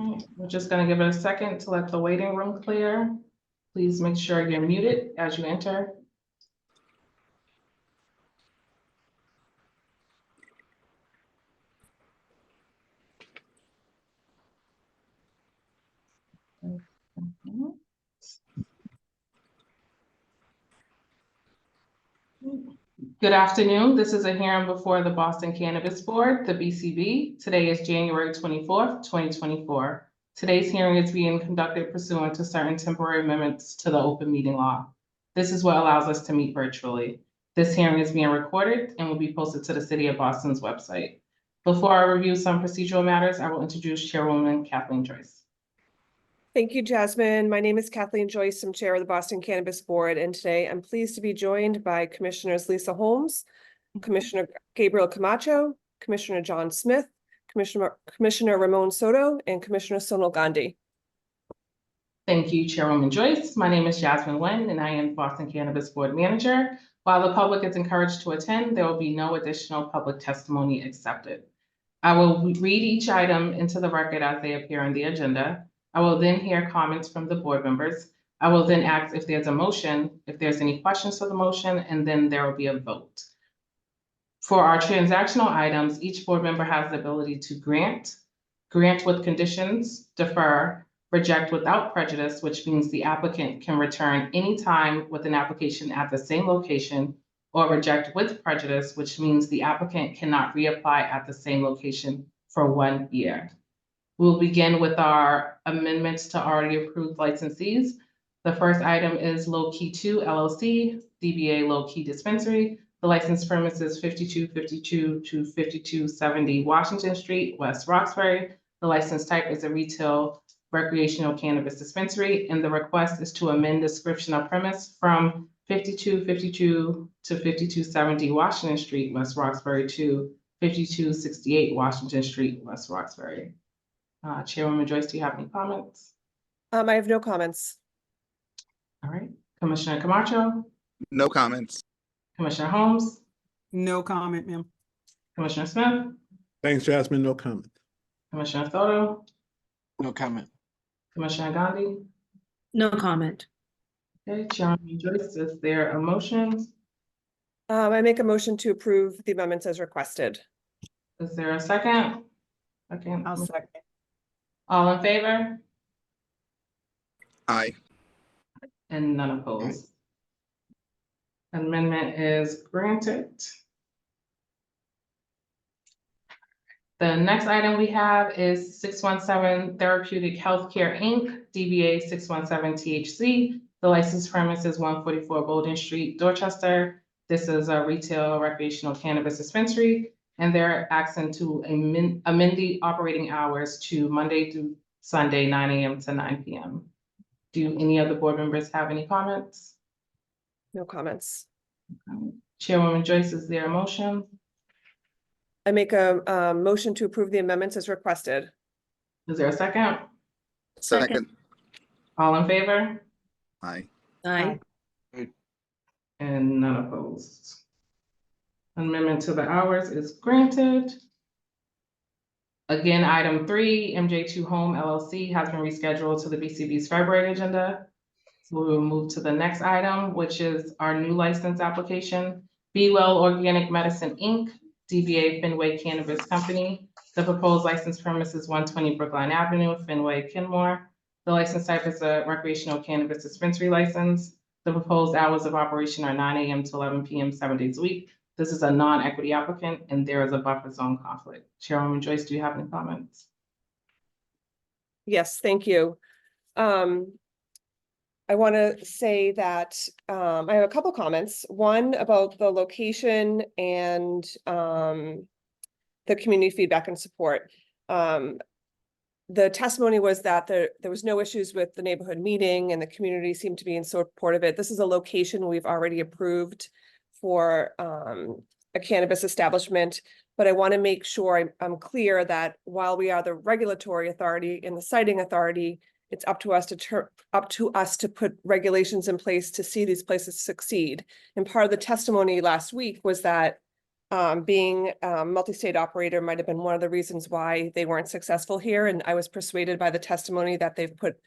All right, we're just gonna give it a second to let the waiting room clear. Please make sure you're muted as you enter. Good afternoon. This is a hearing before the Boston Cannabis Board, the BCB. Today is January 24th, 2024. Today's hearing is being conducted pursuant to certain temporary amendments to the open meeting law. This is what allows us to meet virtually. This hearing is being recorded and will be posted to the City of Boston's website. Before I review some procedural matters, I will introduce Chairwoman Kathleen Joyce. Thank you, Jasmine. My name is Kathleen Joyce. I'm Chair of the Boston Cannabis Board, and today I'm pleased to be joined by Commissioners Lisa Holmes, Commissioner Gabriel Camacho, Commissioner John Smith, Commissioner Ramon Soto, and Commissioner Sonal Gandhi. Thank you, Chairwoman Joyce. My name is Jasmine Nguyen, and I am Boston Cannabis Board Manager. While the public is encouraged to attend, there will be no additional public testimony accepted. I will read each item into the record as they appear on the agenda. I will then hear comments from the board members. I will then ask if there's a motion, if there's any questions to the motion, and then there will be a vote. For our transactional items, each board member has the ability to grant with conditions, defer, reject without prejudice, which means the applicant can return anytime with an application at the same location, or reject with prejudice, which means the applicant cannot reapply at the same location for 1 year. We'll begin with our amendments to already approved licensees. The first item is Low Key 2 LLC, DBA Low Key Dispensary. The license premise is 5252 to 5270 Washington Street, West Roxbury. The license type is a retail recreational cannabis dispensary, and the request is to amend description of premise from 5252 to 5270 Washington Street, West Roxbury to 5268 Washington Street, West Roxbury. Chairwoman Joyce, do you have any comments? I have no comments. All right. Commissioner Camacho? No comments. Commissioner Holmes? No comment, ma'am. Commissioner Smith? Thanks, Jasmine. No comment. Commissioner Soto? No comment. Commissioner Gandhi? No comment. Okay, Chairwoman Joyce, is there a motion? I make a motion to approve the amendments as requested. Is there a second? Second. I'll second. All in favor? Aye. And none opposed. Amendment is granted. The next item we have is 617 Therapeutic Healthcare, Inc., DBA 617 THC. The license premise is 144 Golden Street, Dorchester. This is a retail recreational cannabis dispensary, and they're asking to amend the operating hours to Monday through Sunday, 9 a.m. to 9 p.m. Do any other board members have any comments? No comments. Chairwoman Joyce, is there a motion? I make a motion to approve the amendments as requested. Is there a second? Second. All in favor? Aye. Aye. And none opposed. Amendment to the hours is granted. Again, item 3, MJ2 Home LLC has been rescheduled to the BCB's February agenda. So we will move to the next item, which is our new license application. Be Well Organic Medicine, Inc., DBA Fenway Cannabis Company. The proposed license premise is 120 Brookline Avenue, Fenway, Kenmore. The license type is a recreational cannabis dispensary license. The proposed hours of operation are 9 a.m. to 11 p.m. 7 days a week. This is a non-equity applicant, and there is a buffer zone conflict. Chairwoman Joyce, do you have any comments? Yes, thank you. I want to say that I have a couple comments. One about the location and the community feedback and support. The testimony was that there was no issues with the neighborhood meeting and the community seemed to be in support of it. This is a location we've already approved for a cannabis establishment, but I want to make sure I'm clear that while we are the regulatory authority and the citing authority, it's up to us to put regulations in place to see these places succeed. And part of the testimony last week was that being a multi-state operator might have been one of the reasons why they weren't successful here. And I was persuaded by the testimony that they've put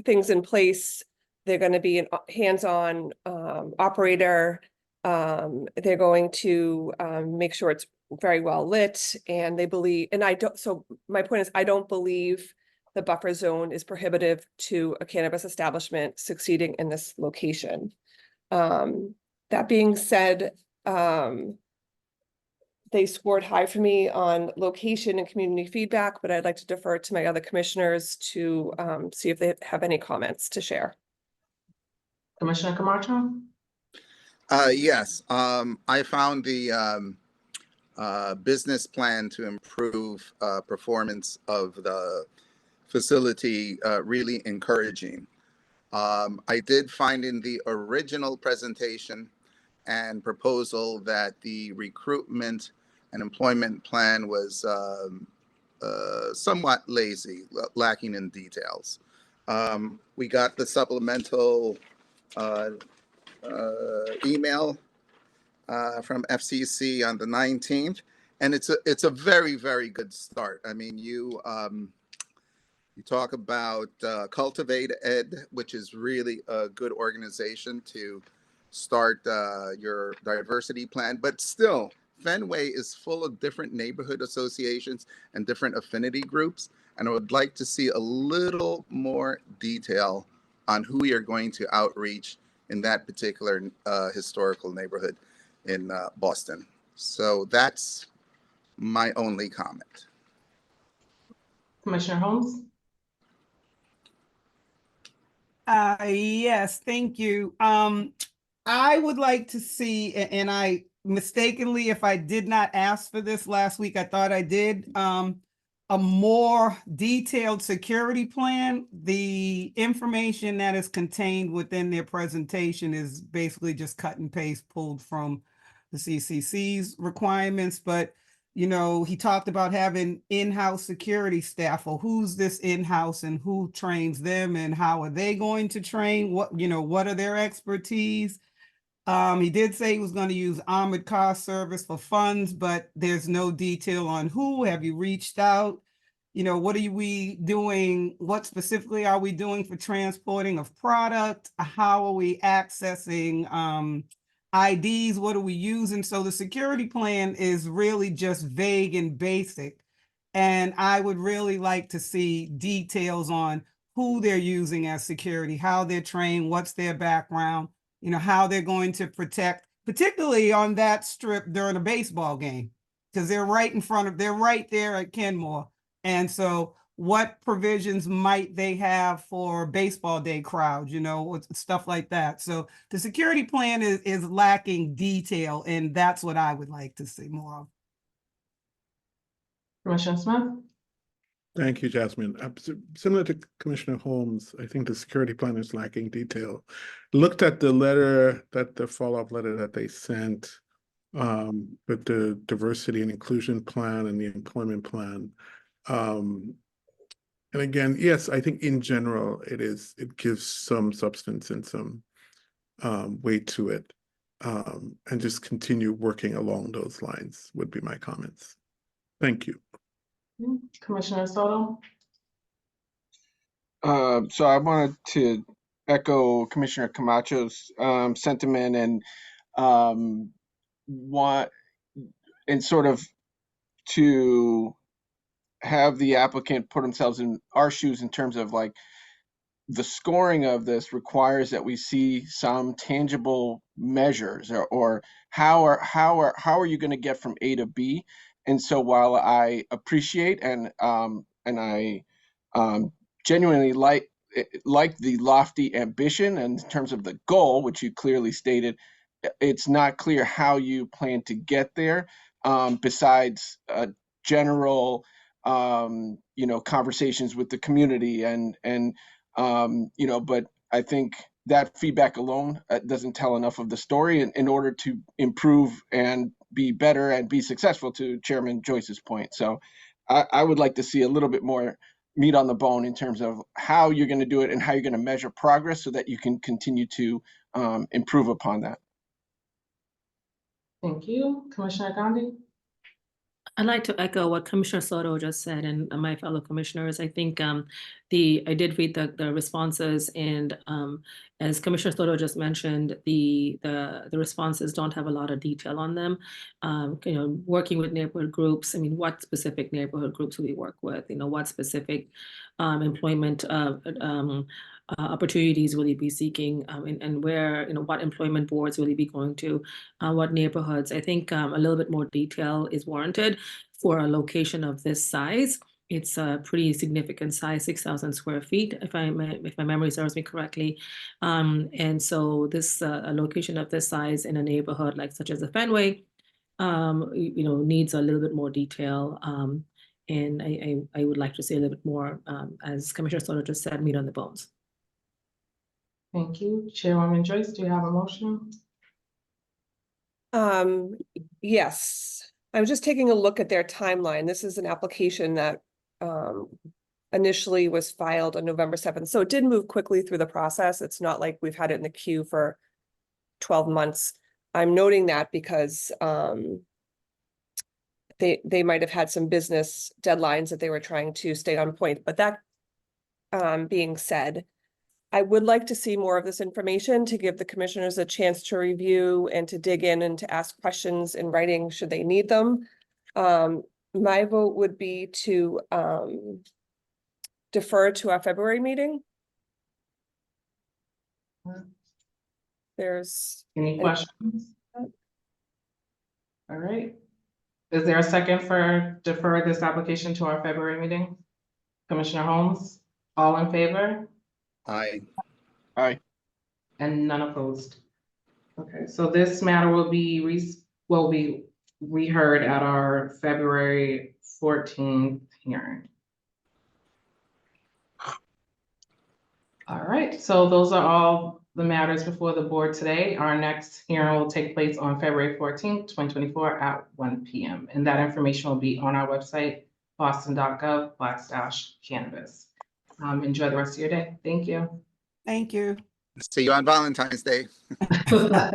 things in place. They're going to be a hands-on operator. They're going to make sure it's very well lit, and they believe, and I don't, so my point is, I don't believe the buffer zone is prohibitive to a cannabis establishment succeeding in this location. That being said, they scored high for me on location and community feedback, but I'd like to defer to my other commissioners to see if they have any comments to share. Commissioner Camacho? Yes, I found the business plan to improve performance of the facility really encouraging. I did find in the original presentation and proposal that the recruitment and employment plan was somewhat lazy, lacking in details. We got the supplemental email from FCC on the 19th, and it's a very, very good start. I mean, you talk about Cultivate Ed, which is really a good organization to start your diversity plan, but still, Fenway is full of different neighborhood associations and different affinity groups, and I would like to see a little more detail on who you're going to outreach in that particular historical neighborhood in Boston. So that's my only comment. Commissioner Holmes? Yes, thank you. I would like to see, and I mistakenly, if I did not ask for this last week, I thought I did, a more detailed security plan. The information that is contained within their presentation is basically just cut and paste pulled from the CCC's requirements, but you know, he talked about having in-house security staff. Well, who's this in-house and who trains them and how are they going to train? What, you know, what are their expertise? He did say he was going to use armored car service for funds, but there's no detail on who. Have you reached out? You know, what are we doing? What specifically are we doing for transporting of product? How are we accessing IDs? What are we using? So the security plan is really just vague and basic. And I would really like to see details on who they're using as security, how they're trained, what's their background, you know, how they're going to protect, particularly on that strip during a baseball game, because they're right in front of, they're right there at Kenmore. And so what provisions might they have for baseball day crowds, you know, stuff like that. So the security plan is lacking detail, and that's what I would like to see more of. Commissioner Smith? Thank you, Jasmine. Similar to Commissioner Holmes, I think the security plan is lacking detail. Looked at the letter, the follow-up letter that they sent with the diversity and inclusion plan and the employment plan. And again, yes, I think in general, it gives some substance and some weight to it. And just continue working along those lines would be my comments. Thank you. Commissioner Soto? So I wanted to echo Commissioner Camacho's sentiment and sort of to have the applicant put themselves in our shoes in terms of like the scoring of this requires that we see some tangible measures or how are you going to get from A to B. And so while I appreciate and I genuinely like the lofty ambition and in terms of the goal, which you clearly stated, it's not clear how you plan to get there besides general conversations with the community and but I think that feedback alone doesn't tell enough of the story in order to improve and be better and be successful, to Chairman Joyce's point. So I would like to see a little bit more meat on the bone in terms of how you're going to do it and how you're going to measure progress so that you can continue to improve upon that. Thank you. Commissioner Gandhi? I'd like to echo what Commissioner Soto just said and my fellow commissioners. I think I did read the responses, and as Commissioner Soto just mentioned, the responses don't have a lot of detail on them. Working with neighborhood groups. I mean, what specific neighborhood groups do we work with? What specific employment opportunities will you be seeking, and where, what employment boards will you be going to, what neighborhoods? I think a little bit more detail is warranted for a location of this size. It's a pretty significant size, 6,000 square feet, if my memory serves me correctly. And so this a location of this size in a neighborhood like such as a Fenway, needs a little bit more detail. And I would like to see a little bit more, as Commissioner Soto just said, meat on the bones. Thank you. Chairwoman Joyce, do you have a motion? Yes, I'm just taking a look at their timeline. This is an application that initially was filed on November 7th. So it did move quickly through the process. It's not like we've had it in the queue for 12 months. I'm noting that because they might have had some business deadlines that they were trying to stay on point. But that being said, I would like to see more of this information to give the commissioners a chance to review and to dig in and to ask questions in writing should they need them. My vote would be to defer to our February meeting. There's Any questions? All right. Is there a second for defer this application to our February meeting? Commissioner Holmes, all in favor? Aye. Aye. And none opposed. Okay, so this matter will be reheard at our February 14th hearing. All right, so those are all the matters before the board today. Our next hearing will take place on February 14th, 2024 at 1 p.m. And that information will be on our website, boston.gov/cannabis. Enjoy the rest of your day. Thank you. Thank you. See you on Valentine's Day. No.